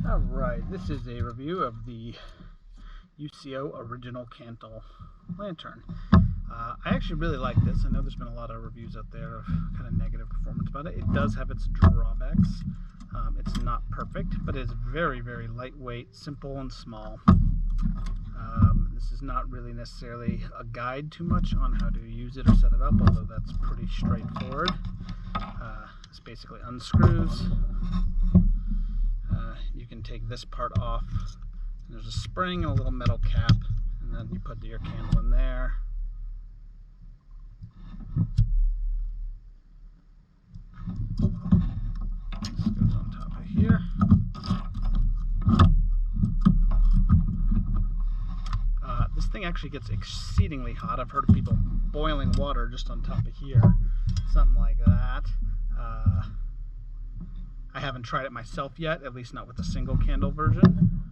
Alright, this is a review of the UCO original candle lantern. I actually really like this. I know there's been a lot of reviews out there of kind of negative performance about it. It does have its drawbacks. It's not perfect, but it's very, very lightweight, simple, and small. This is not really necessarily a guide too much on how to use it or set it up, although that's pretty straightforward. This basically unscrews. You can take this part off. There's a spring and a little metal cap, and then you put your candle in there. This goes on top of here. This thing actually gets exceedingly hot. I've heard of people boiling water just on top of here, something like that. I haven't tried it myself yet, at least not with the single candle version.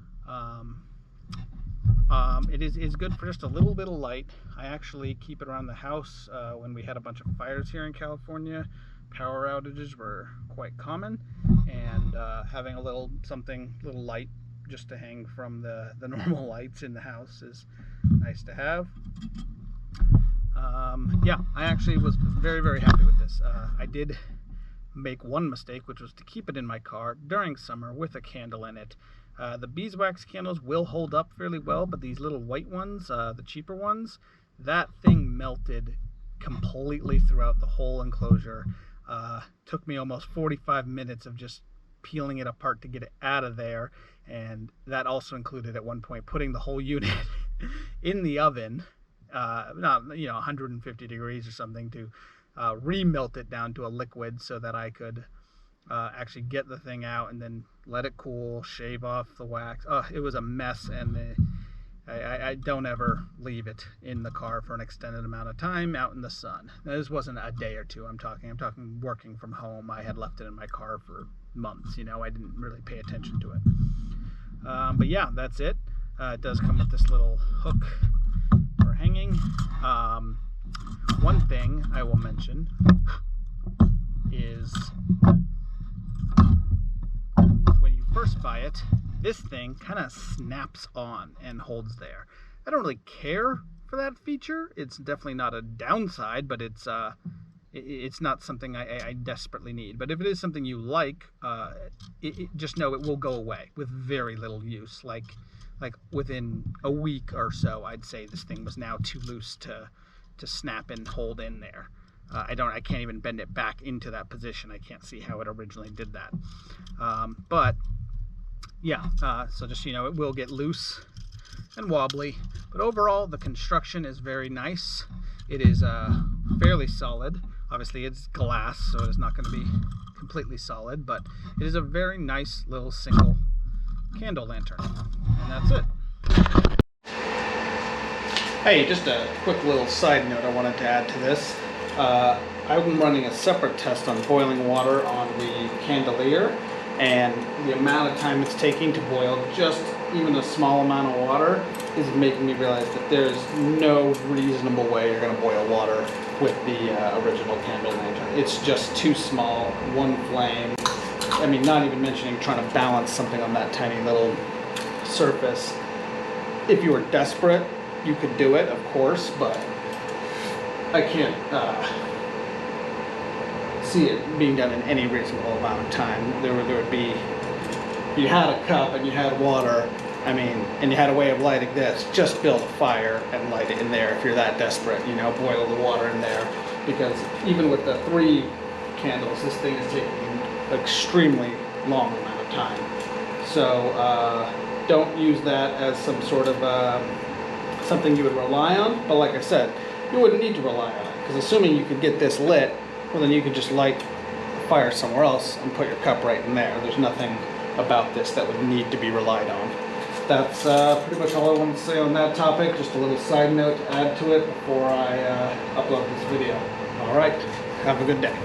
It is good for just a little bit of light. I actually keep it around the house. When we had a bunch of fires here in California, power outages were quite common, and having a little light just to hang from the normal lights in the house is nice to have. Yeah, I actually was very, very happy with this. I did make one mistake, which was to keep it in my car during summer with a candle in it. The beeswax candles will hold up fairly well, but these little white ones, the cheaper ones, that thing melted completely throughout the whole enclosure. Took me almost 45 minutes of just peeling it apart to get it out of there, and that also included at one point putting the whole unit in the oven, not 150 degrees or something, to remelt it down to a liquid so that I could actually get the thing out and then let it cool, shave off the wax. It was a mess, and I don't ever leave it in the car for an extended amount of time out in the sun. Now, this wasn't a day or two. I'm talking working from home. I had left it in my car for months. I didn't really pay attention to it. But yeah, that's it. It does come with this little hook for hanging. One thing I will mention is when you first buy it, this thing kind of snaps on and holds there. I don't really care for that feature. It's definitely not a downside, but it's not something I desperately need. But if it is something you like, just know it will go away with very little use. Like within a week or so, I'd say this thing was now too loose to snap and hold in there. I can't even bend it back into that position. I can't see how it originally did that. But yeah, so just it will get loose and wobbly, but overall the construction is very nice. It is fairly solid. Obviously it's glass, so it's not going to be completely solid, but it is a very nice little single candle lantern, and that's it. Hey, just a quick little side note I wanted to add to this. I'm running a separate test on boiling water on the Candlelier, and the amount of time it's taking to boil just even a small amount of water is making me realize that there's no reasonable way you're going to boil water with the original candle lantern. It's just too small, one flame. I mean, not even mentioning trying to balance something on that tiny little surface. If you were desperate, you could do it, of course, but I can't see it being done in any reasonable amount of time. There would be, if you had a cup and you had water, and you had a way of lighting this, just build a fire and light it in there if you're that desperate, boil the water in there. Because even with the 3 candles, this thing is taking an extremely long amount of time. So don't use that as some sort of something you would rely on, but like I said, you wouldn't need to rely on it, because assuming you could get this lit, well, then you could just light a fire somewhere else and put your cup right in there. There's nothing about this that would need to be relied on. That's pretty much all I wanted to say on that topic. Just a little side note to add to it before I upload this video. Alright, have a good day.